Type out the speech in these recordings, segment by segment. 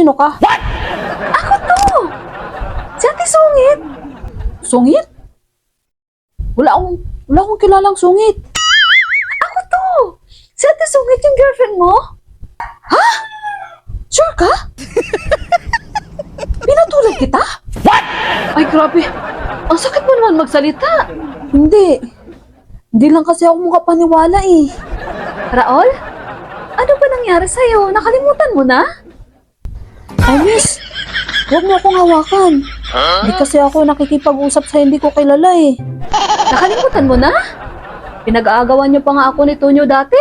Sino ka? Ako to! Si Ate Sungit! Sungit? Wala akong kilalang sungit. Ako to! Si Ate Sungit yung girlfriend mo? Sure ka? Pinatulog kita? Ay, grabe. Ang sakit mo naman magsalita. Hindi. Hindi lang kasi ako makapaniwala eh. Raol? Ano ba nangyari sa'yo? Nakalimutan mo na? Ay, miss. Huwag mo akong hawakan. Hindi kasi ako nakikipag-usap sa hindi ko kilala eh. Nakalimutan mo na? Pinag-aagawan niyo pa nga ako ni Tonyo dati?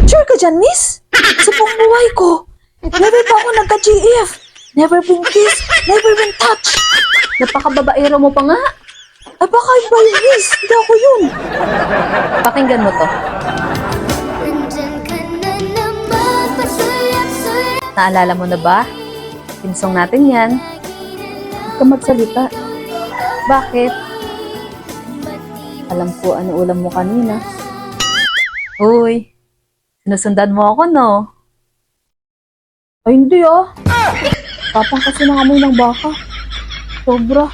Sure ka dyan, miss? Sa buong buhay ko, never pa ako nagka-GF. Never been kissed, never been touched. Napakababaero mo pa nga. Ay, baka iba yun, miss. Hindi ako yun. Pakinggan mo to. Nandyan ka na naman, pasulap-sulap. Naalala mo na ba? Pinsong natin yan. Huwag ka magsalita. Bakit? Alam ko ano ulam mo kanina. Uy, sinusundan mo ako, no? Ay, hindi ah. Tapang kasi ng amoy ng baka. Sobra.